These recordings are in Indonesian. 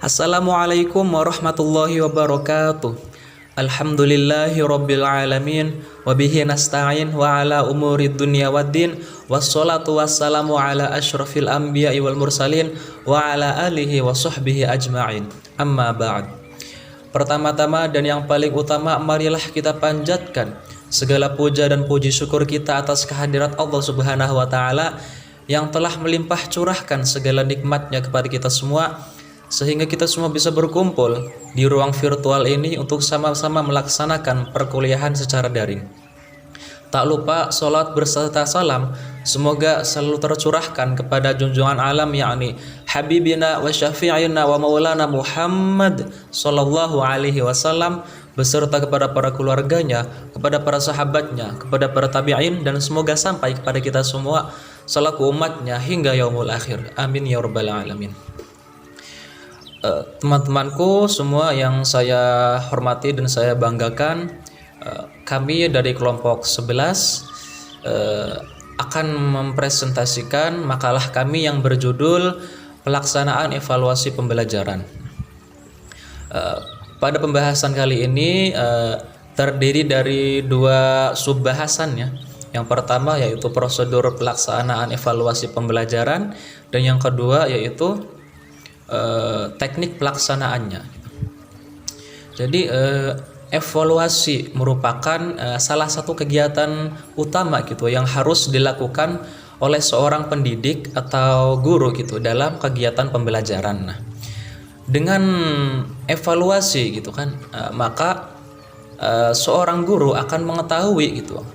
Assalamualaikum warahmatullahi wabarakatuh. Alhamdulillahi rabbil alamin. Wabihi nasta'in wa ala umuri dunya waddin. Wassalatu wassalamu ala ashrafil anbiya'i wal mursalin. Wa ala alihi wa sahbihi ajma'in. Amma ba'd. Pertama-tama dan yang paling utama, marilah kita panjatkan segala puja dan puji syukur kita atas kehadirat Allah Subhanahu wa taala yang telah melimpah curahkan segala nikmatnya kepada kita semua, sehingga kita semua bisa berkumpul di ruang virtual ini untuk sama-sama melaksanakan perkuliahan secara daring. Tak lupa salat berserta salam semoga selalu tercurahkan kepada junjungan alam, yakni Habibina wa Syafi'ina wa Maulana Muhammad sallallahu alaihi wasallam, beserta kepada para keluarganya, kepada para sahabatnya, kepada para tabi'in, dan semoga sampai kepada kita semua selaku umatnya hingga yaumul akhir. Amin ya rabbal alamin. Teman-temanku semua yang saya hormati dan saya banggakan, kami dari kelompok 11 akan mempresentasikan makalah kami yang berjudul pelaksanaan evaluasi pembelajaran. Pada pembahasan kali ini terdiri dari dua subbahasan ya. Yang pertama yaitu prosedur pelaksanaan evaluasi pembelajaran, dan yang kedua yaitu teknik pelaksanaannya. Jadi evaluasi merupakan salah satu kegiatan utama gitu yang harus dilakukan oleh seorang pendidik atau guru gitu dalam kegiatan pembelajaran. Nah, dengan evaluasi gitu kan, maka seorang guru akan mengetahui gitu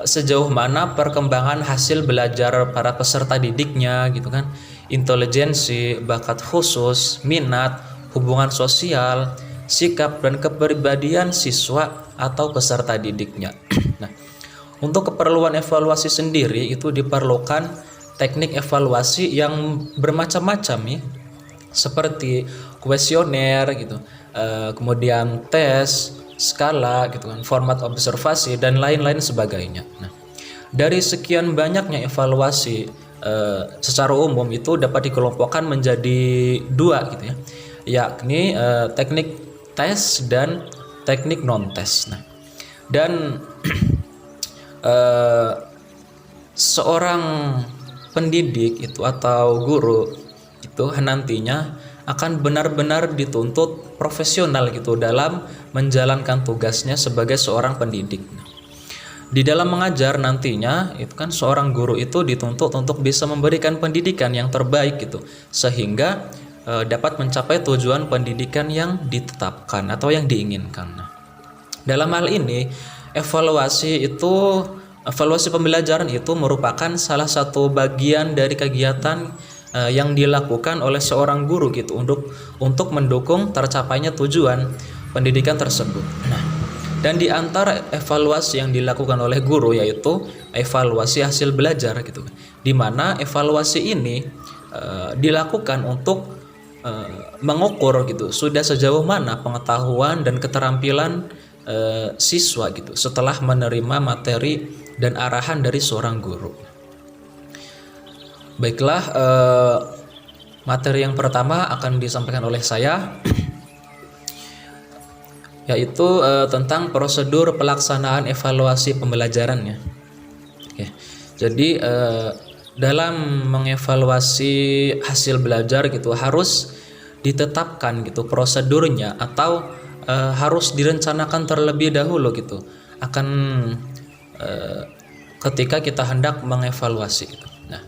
sejauh mana perkembangan hasil belajar para peserta didiknya gitu kan, intelijensi, bakat khusus, minat, hubungan sosial, sikap dan kepribadian siswa atau peserta didiknya. Nah, untuk keperluan evaluasi sendiri itu diperlukan teknik evaluasi yang bermacam-macam nih, seperti kuesioner gitu, kemudian tes, skala gitu kan, format observasi dan lain-lain sebagainya. Nah, dari sekian banyaknya evaluasi secara umum itu dapat dikelompokkan menjadi dua gitu ya, yakni teknik tes dan teknik non tes. Nah, dan seorang pendidik itu atau guru itu nantinya akan benar-benar dituntut profesional gitu dalam menjalankan tugasnya sebagai seorang pendidik. Di dalam mengajar nantinya itu kan seorang guru itu dituntut untuk bisa memberikan pendidikan yang terbaik gitu, sehingga dapat mencapai tujuan pendidikan yang ditetapkan atau yang diinginkan. Nah, dalam hal ini evaluasi pembelajaran itu merupakan salah satu bagian dari kegiatan yang dilakukan oleh seorang guru gitu untuk mendukung tercapainya tujuan pendidikan tersebut. Nah, dan di antara evaluasi yang dilakukan oleh guru yaitu evaluasi hasil belajar gitu, di mana evaluasi ini dilakukan untuk mengukur gitu sudah sejauh mana pengetahuan dan keterampilan siswa gitu setelah menerima materi dan arahan dari seorang guru. Baiklah, materi yang pertama akan disampaikan oleh saya, yaitu tentang prosedur pelaksanaan evaluasi pembelajarannya. Oke. Jadi dalam mengevaluasi hasil belajar gitu harus ditetapkan gitu prosedurnya, atau harus direncanakan terlebih dahulu gitu akan ketika kita hendak mengevaluasi gitu. Nah,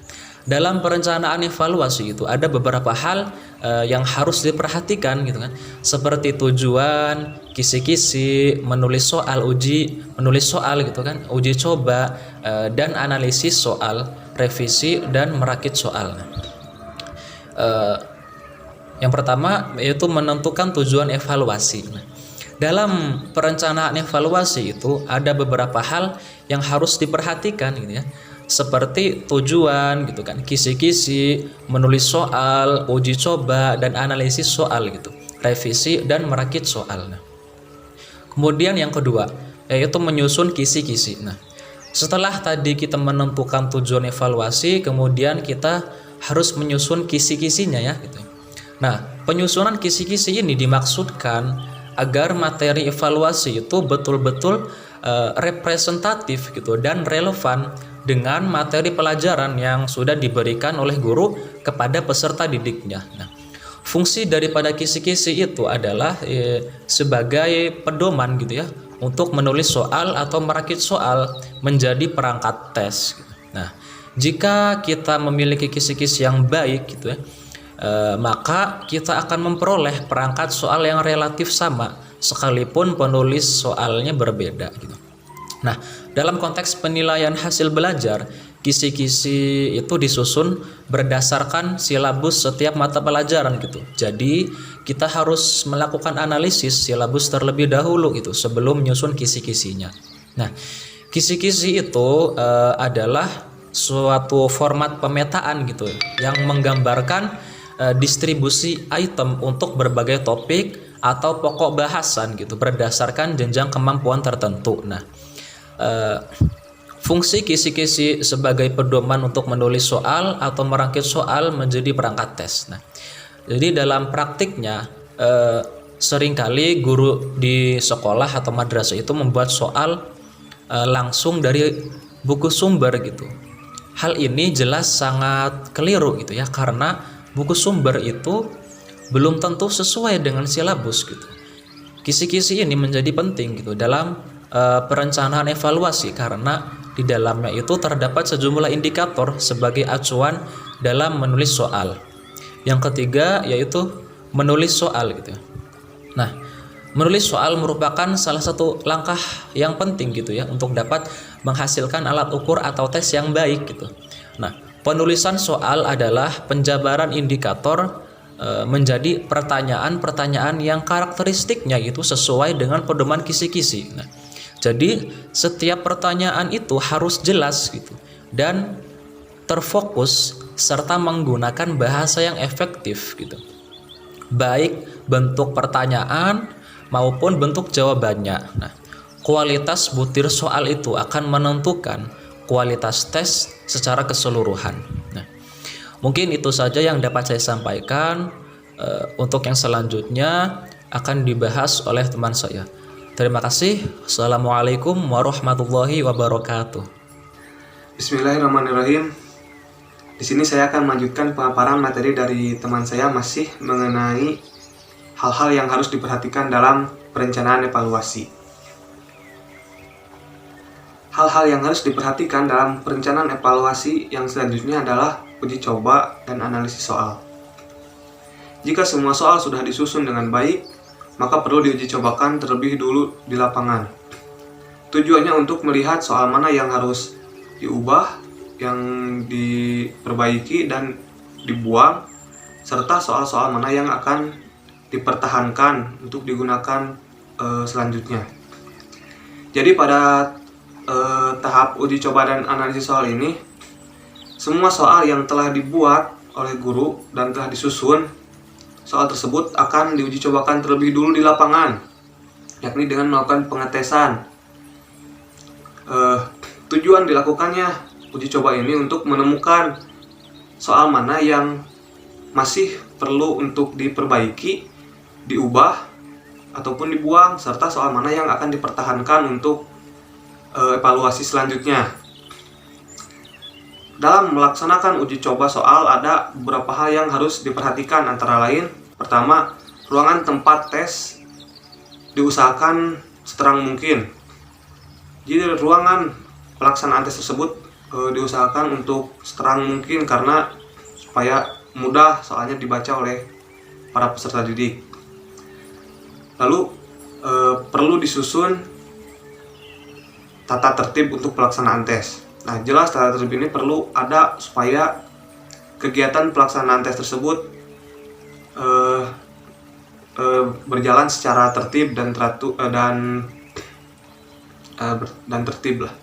dalam perencanaan evaluasi itu ada beberapa hal yang harus diperhatikan gitu kan, seperti tujuan, kisi-kisi, menulis soal gitu kan, uji coba, dan analisis soal, revisi dan merakit soal. Yang pertama yaitu menentukan tujuan evaluasi. Nah, dalam perencanaan evaluasi itu ada beberapa hal yang harus diperhatikan gitu ya, seperti tujuan gitu kan, kisi-kisi, menulis soal, uji coba dan analisis soal gitu, revisi dan merakit soal. Nah, kemudian yang kedua yaitu menyusun kisi-kisi. Nah, setelah tadi kita menentukan tujuan evaluasi, kemudian kita harus menyusun kisi-kisinya ya gitu. Nah, penyusunan kisi-kisi ini dimaksudkan agar materi evaluasi itu betul-betul representatif gitu dan relevan dengan materi pelajaran yang sudah diberikan oleh guru kepada peserta didiknya. Nah, fungsi daripada kisi-kisi itu adalah sebagai pedoman gitu ya untuk menulis soal atau merakit soal menjadi perangkat tes. Nah, jika kita memiliki kisi-kisi yang baik gitu ya, maka kita akan memperoleh perangkat soal yang relatif sama sekalipun penulis soalnya berbeda gitu. Nah, dalam konteks penilaian hasil belajar, kisi-kisi itu disusun berdasarkan silabus setiap mata pelajaran gitu. Jadi kita harus melakukan analisis silabus terlebih dahulu gitu sebelum menyusun kisi-kisinya. Nah, kisi-kisi itu adalah suatu format pemetaan gitu yang menggambarkan distribusi item untuk berbagai topik atau pokok bahasan gitu berdasarkan jenjang kemampuan tertentu. Nah, fungsi kisi-kisi sebagai pedoman untuk menulis soal atau merangkit soal menjadi perangkat tes. Nah, jadi dalam praktiknya seringkali guru di sekolah atau madrasah itu membuat soal langsung dari buku sumber gitu. Hal ini jelas sangat keliru gitu ya, karena buku sumber itu belum tentu sesuai dengan silabus gitu. Kisi-kisi ini menjadi penting gitu dalam perencanaan evaluasi karena di dalamnya itu terdapat sejumlah indikator sebagai acuan dalam menulis soal. Yang ketiga yaitu menulis soal gitu. Nah, menulis soal merupakan salah satu langkah yang penting gitu ya untuk dapat menghasilkan alat ukur atau tes yang baik gitu. Nah, penulisan soal adalah penjabaran indikator menjadi pertanyaan-pertanyaan yang karakteristiknya itu sesuai dengan pedoman kisi-kisi. Nah, jadi setiap pertanyaan itu harus jelas gitu dan terfokus serta menggunakan bahasa yang efektif gitu. Baik bentuk pertanyaan maupun bentuk jawabannya. Nah, kualitas butir soal itu akan menentukan kualitas tes secara keseluruhan. Nah, mungkin itu saja yang dapat saya sampaikan. Untuk yang selanjutnya akan dibahas oleh teman saya. Terima kasih. Assalamualaikum warahmatullahi wabarakatuh. Bismillahirrahmanirrahim. Di sini saya akan melanjutkan pemaparan materi dari teman saya masih mengenai hal-hal yang harus diperhatikan dalam perencanaan evaluasi. Hal-hal yang harus diperhatikan dalam perencanaan evaluasi yang selanjutnya adalah uji coba dan analisis soal. Jika semua soal sudah disusun dengan baik, maka perlu diuji cobakan terlebih dulu di lapangan. Tujuannya untuk melihat soal mana yang harus diubah, yang diperbaiki dan dibuang, serta soal-soal mana yang akan dipertahankan untuk digunakan selanjutnya. Jadi pada tahap uji coba dan analisis soal ini, semua soal yang telah dibuat oleh guru dan telah disusun, soal tersebut akan diuji cobakan terlebih dulu di lapangan, yakni dengan melakukan pengetesan. Tujuan dilakukannya uji coba ini untuk menemukan soal mana yang masih perlu untuk diperbaiki, diubah, ataupun dibuang, serta soal mana yang akan dipertahankan untuk evaluasi selanjutnya. Dalam melaksanakan uji coba soal ada beberapa hal yang harus diperhatikan, antara lain pertama, ruangan tempat tes diusahakan seterang mungkin. Jadi ruangan pelaksanaan tes tersebut diusahakan untuk seterang mungkin karena supaya mudah soalnya dibaca oleh para peserta didik. Lalu perlu disusun tata tertib untuk pelaksanaan tes. Nah, jelas tata tertib ini perlu ada supaya kegiatan pelaksanaan tes tersebut berjalan secara tertib dan teratur dan tertib lah.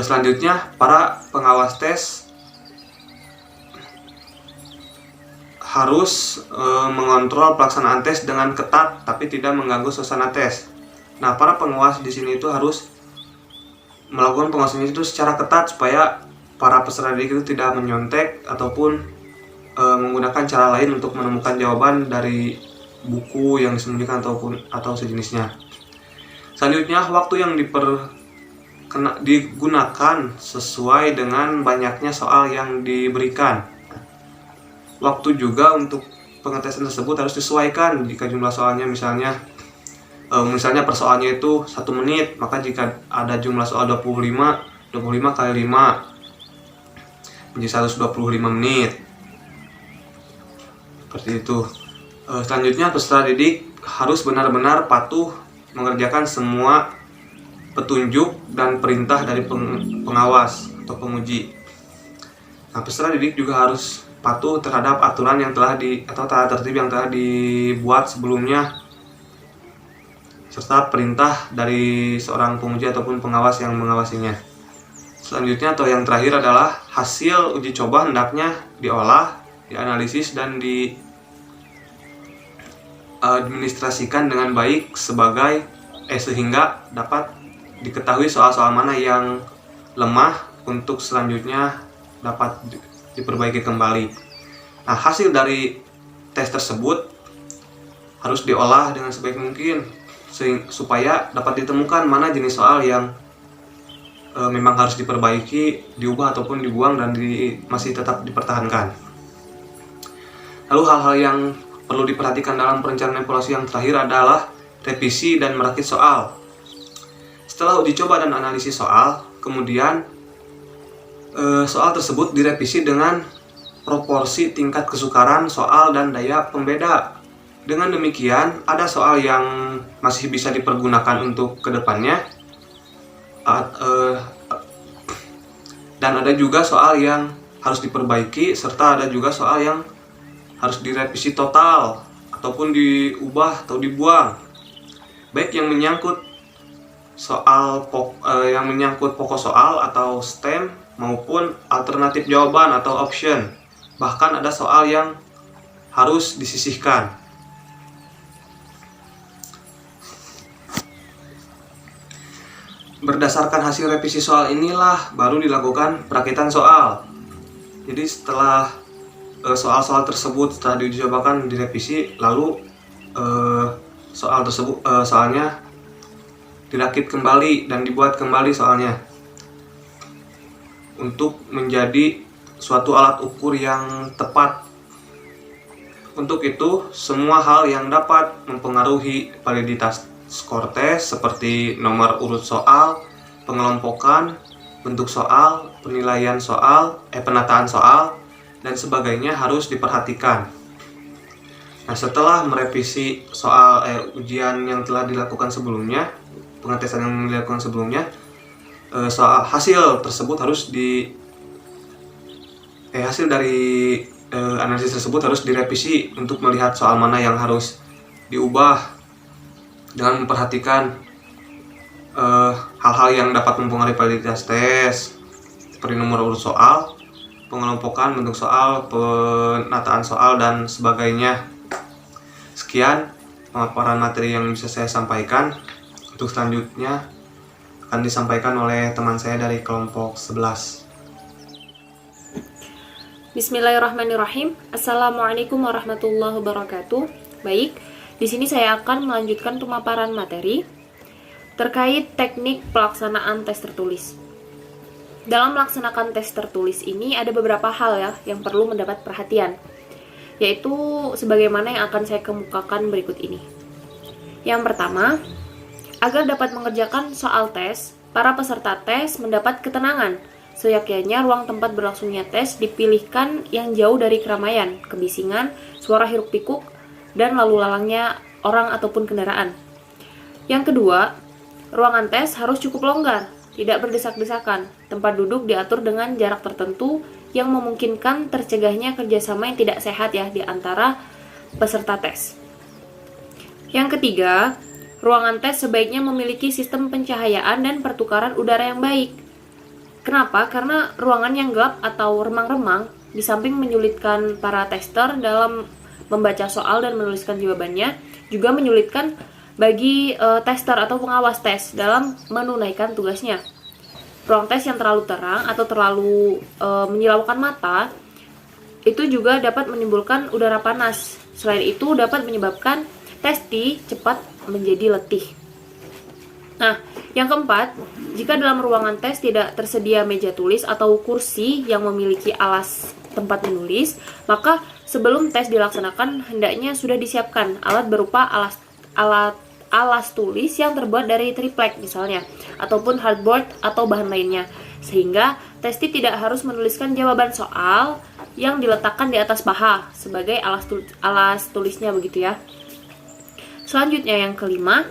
Selanjutnya, para pengawas tes harus mengontrol pelaksanaan tes dengan ketat tapi tidak mengganggu suasana tes. Nah, para pengawas di sini itu harus melakukan pengawasan itu secara ketat supaya para peserta didik itu tidak menyontek ataupun menggunakan cara lain untuk menemukan jawaban dari buku yang disembunyikan atau sejenisnya. Selanjutnya, waktu yang digunakan sesuai dengan banyaknya soal yang diberikan. Waktu juga untuk pengetesan tersebut harus disesuaikan. Jika jumlah soalnya misalnya persoalannya itu 1 menit, maka jika ada jumlah soal 25 kali 5 menjadi 125 menit. Seperti itu. Selanjutnya, peserta didik harus benar-benar patuh mengerjakan semua petunjuk dan perintah dari pengawas atau penguji. Nah, peserta didik juga harus patuh terhadap aturan yang atau tata tertib yang telah dibuat sebelumnya, serta perintah dari seorang penguji ataupun pengawas yang mengawasinya. Selanjutnya atau yang terakhir adalah hasil uji coba hendaknya diolah, dianalisis, dan diadministrasikan dengan baik sehingga dapat diketahui soal-soal mana yang lemah untuk selanjutnya dapat diperbaiki kembali. Nah, hasil dari tes tersebut harus diolah dengan sebaik mungkin supaya dapat ditemukan mana jenis soal yang memang harus diperbaiki, diubah ataupun dibuang dan masih tetap dipertahankan. Lalu hal-hal yang perlu diperhatikan dalam perencanaan evaluasi yang terakhir adalah revisi dan merakit soal. Setelah uji coba dan analisis soal, kemudian soal tersebut direvisi dengan proporsi tingkat kesukaran soal dan daya pembeda. Dengan demikian, ada soal yang masih bisa dipergunakan untuk kedepannya, dan ada juga soal yang harus diperbaiki, serta ada juga soal yang harus direvisi total ataupun diubah atau dibuang, baik yang menyangkut pokok soal atau STEM maupun alternatif jawaban atau option. Bahkan ada soal yang harus disisihkan. Berdasarkan hasil revisi soal inilah baru dilakukan perakitan soal. Jadi setelah soal-soal tersebut setelah diuji cobakan direvisi, lalu soalnya dirakit kembali dan dibuat kembali soalnya untuk menjadi suatu alat ukur yang tepat. Untuk itu, semua hal yang dapat mempengaruhi validitas skor tes seperti nomor urut soal, pengelompokan, bentuk soal, penilaian soal, penataan soal, dan sebagainya harus diperhatikan. Nah, setelah merevisi soal ujian yang telah dilakukan sebelumnya, pengetesan yang dilakukan sebelumnya, soal hasil tersebut harus hasil dari analisis tersebut harus direvisi untuk melihat soal mana yang harus diubah dengan memperhatikan hal-hal yang dapat mempengaruhi validitas tes seperti nomor urut soal, pengelompokan, bentuk soal, penataan soal, dan sebagainya. Sekian pemaparan materi yang bisa saya sampaikan. Untuk selanjutnya akan disampaikan oleh teman saya dari kelompok 11. Bismillahirrahmanirrahim. Assalamualaikum warahmatullahi wabarakatuh. Baik, di sini saya akan melanjutkan pemaparan materi terkait teknik pelaksanaan tes tertulis. Dalam melaksanakan tes tertulis ini ada beberapa hal ya yang perlu mendapat perhatian, yaitu sebagaimana yang akan saya kemukakan berikut ini. Yang pertama, agar dapat mengerjakan soal tes, para peserta tes mendapat ketenangan. Seyogyanya ruang tempat berlangsungnya tes dipilihkan yang jauh dari keramaian, kebisingan, suara hiruk-pikuk, dan lalu lalangnya orang ataupun kendaraan. Yang kedua, ruangan tes harus cukup longgar, tidak berdesak-desakan. Tempat duduk diatur dengan jarak tertentu yang memungkinkan tercegahnya kerjasama yang tidak sehat ya di antara peserta tes. Yang ketiga, ruangan tes sebaiknya memiliki sistem pencahayaan dan pertukaran udara yang baik. Kenapa? Karena ruangan yang gelap atau remang-remang di samping menyulitkan para tester dalam membaca soal dan menuliskan jawabannya, juga menyulitkan bagi tester atau pengawas tes dalam menunaikan tugasnya. Ruang tes yang terlalu terang atau terlalu menyilaukan mata itu juga dapat menimbulkan udara panas. Selain itu dapat menyebabkan testi cepat menjadi letih. Nah, yang keempat, jika dalam ruangan tes tidak tersedia meja tulis atau kursi yang memiliki alas tempat menulis, maka sebelum tes dilaksanakan hendaknya sudah disiapkan alat berupa alas tulis yang terbuat dari triplek misalnya, ataupun hardboard atau bahan lainnya, sehingga testi tidak harus menuliskan jawaban soal yang diletakkan di atas paha sebagai alas tulisnya begitu ya. Selanjutnya yang kelima,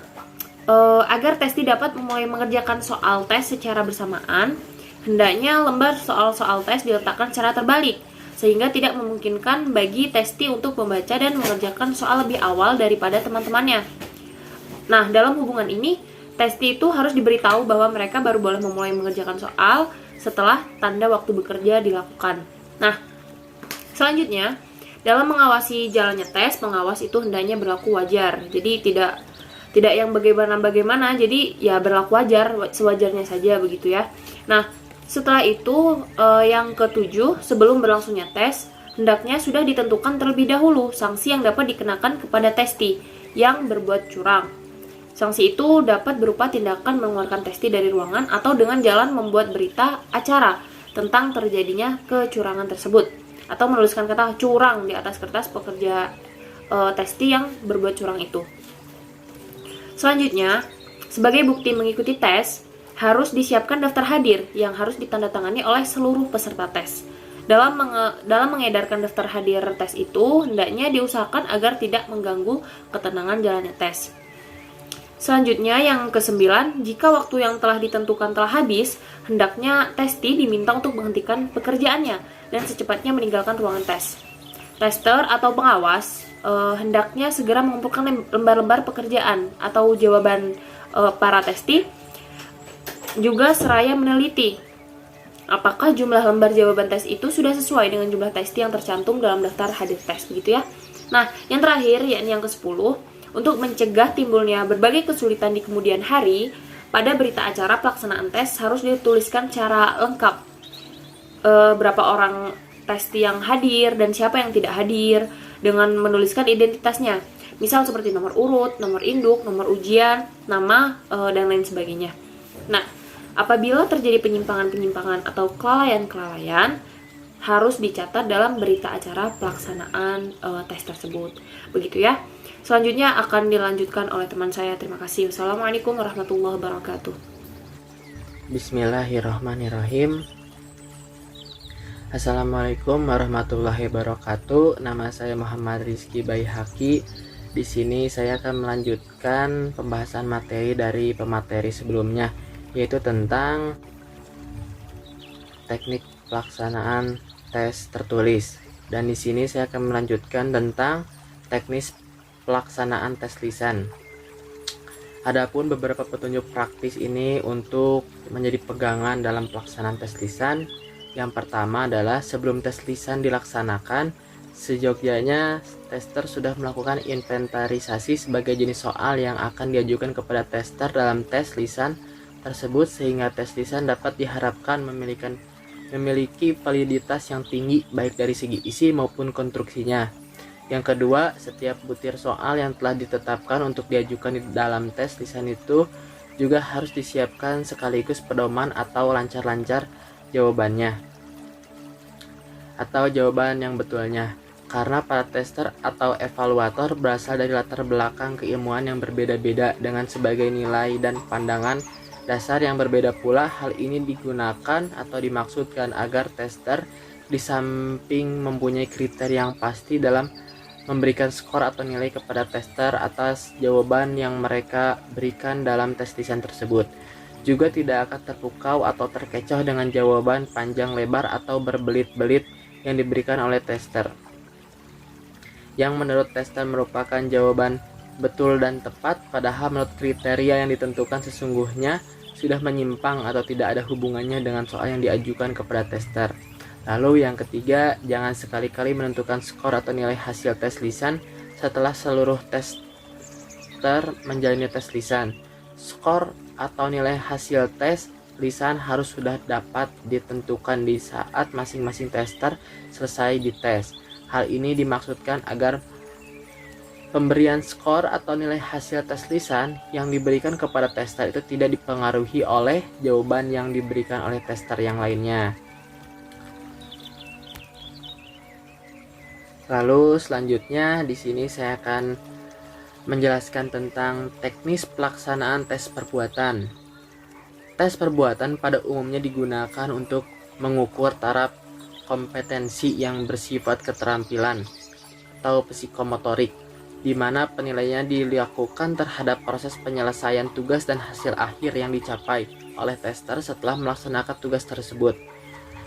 agar testi dapat memulai mengerjakan soal tes secara bersamaan, hendaknya lembar soal-soal tes diletakkan secara terbalik sehingga tidak memungkinkan bagi testi untuk membaca dan mengerjakan soal lebih awal daripada teman-temannya. Nah, dalam hubungan ini, testi itu harus diberitahu bahwa mereka baru boleh memulai mengerjakan soal setelah tanda waktu bekerja dilakukan. Nah, selanjutnya, dalam mengawasi jalannya tes, pengawas itu hendaknya berlaku wajar. Jadi tidak yang bagaimana, jadi ya berlaku wajar, sewajarnya saja begitu ya. Nah, setelah itu yang ketujuh, sebelum berlangsungnya tes, hendaknya sudah ditentukan terlebih dahulu sanksi yang dapat dikenakan kepada testi yang berbuat curang. Sanksi itu dapat berupa tindakan mengeluarkan testi dari ruangan atau dengan jalan membuat berita acara tentang terjadinya kecurangan tersebut, atau menuliskan kata curang di atas kertas pekerja testi yang berbuat curang itu. Selanjutnya, sebagai bukti mengikuti tes, harus disiapkan daftar hadir yang harus ditandatangani oleh seluruh peserta tes. Dalam mengedarkan daftar hadir tes itu, hendaknya diusahakan agar tidak mengganggu ketenangan jalannya tes. Selanjutnya, yang ke-9, jika waktu yang telah ditentukan telah habis, hendaknya testi diminta untuk menghentikan pekerjaannya dan secepatnya meninggalkan ruangan tes. Tester atau pengawas hendaknya segera mengumpulkan lembar-lembar pekerjaan atau jawaban para testi, juga seraya meneliti apakah jumlah lembar jawaban tes itu sudah sesuai dengan jumlah testi yang tercantum dalam daftar hadir tes, begitu ya. Nah, yang terakhir yakni yang ke-10, untuk mencegah timbulnya berbagai kesulitan di kemudian hari, pada berita acara pelaksanaan tes harus dituliskan secara lengkap berapa orang testi yang hadir dan siapa yang tidak hadir, dengan menuliskan identitasnya, misal seperti nomor urut, nomor induk, nomor ujian, nama, dan lain sebagainya. Nah, apabila terjadi penyimpangan-penyimpangan atau kelalaian-kelalaian, harus dicatat dalam berita acara pelaksanaan tes tersebut. Begitu ya. Selanjutnya akan dilanjutkan oleh teman saya. Terima kasih. Wassalamualaikum warahmatullahi wabarakatuh. Bismillahirrahmanirrahim. Assalamualaikum warahmatullahi wabarakatuh. Nama saya Muhammad Rizky Baihaqi. Di sini saya akan melanjutkan pembahasan materi dari pemateri sebelumnya, yaitu tentang teknik pelaksanaan tes tertulis. Dan di sini saya akan melanjutkan tentang teknis pelaksanaan tes lisan. Adapun beberapa petunjuk praktis ini untuk menjadi pegangan dalam pelaksanaan tes lisan. Yang pertama adalah sebelum tes lisan dilaksanakan, seyogyanya tester sudah melakukan inventarisasi sebagai jenis soal yang akan diajukan kepada tester dalam tes lisan tersebut, sehingga tes lisan dapat diharapkan memiliki validitas yang tinggi baik dari segi isi maupun konstruksinya. Yang kedua, setiap butir soal yang telah ditetapkan untuk diajukan di dalam tes lisan itu juga harus disiapkan sekaligus pedoman atau lancar-lancar jawabannya atau jawaban yang betulnya, karena para tester atau evaluator berasal dari latar belakang keilmuan yang berbeda-beda dengan sebagai nilai dan pandangan dasar yang berbeda pula. Hal ini digunakan atau dimaksudkan agar tester di samping mempunyai kriteria yang pasti dalam memberikan skor atau nilai kepada tester atas jawaban yang mereka berikan dalam tes lisan tersebut, juga tidak akan terpukau atau terkecoh dengan jawaban panjang lebar atau berbelit-belit yang diberikan oleh tester, yang menurut tester merupakan jawaban betul dan tepat, padahal menurut kriteria yang ditentukan sesungguhnya sudah menyimpang atau tidak ada hubungannya dengan soal yang diajukan kepada tester. Lalu yang ketiga, jangan sekali-kali menentukan skor atau nilai hasil tes lisan setelah seluruh tester menjalani tes lisan. Skor atau nilai hasil tes lisan harus sudah dapat ditentukan di saat masing-masing tester selesai dites. Hal ini dimaksudkan agar pemberian skor atau nilai hasil tes lisan yang diberikan kepada tester itu tidak dipengaruhi oleh jawaban yang diberikan oleh tester yang lainnya. Lalu selanjutnya di sini saya akan menjelaskan tentang teknis pelaksanaan tes perbuatan. Tes perbuatan pada umumnya digunakan untuk mengukur taraf kompetensi yang bersifat keterampilan atau psikomotorik, di mana penilaiannya dilakukan terhadap proses penyelesaian tugas dan hasil akhir yang dicapai oleh tester setelah melaksanakan tugas tersebut.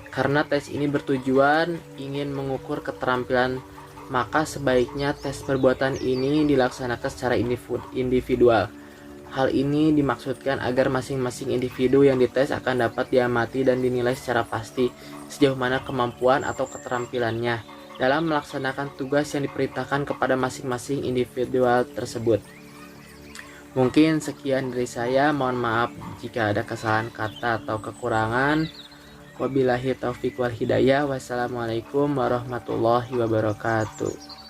Karena tes ini bertujuan ingin mengukur keterampilan, maka sebaiknya tes perbuatan ini dilaksanakan secara individual. Hal ini dimaksudkan agar masing-masing individu yang dites akan dapat diamati dan dinilai secara pasti sejauh mana kemampuan atau keterampilannya dalam melaksanakan tugas yang diperintahkan kepada masing-masing individual tersebut. Mungkin sekian dari saya, mohon maaf jika ada kesalahan kata atau kekurangan. Wabillahi taufiq wal hidayah. Wassalamualaikum warahmatullahi wabarakatuh.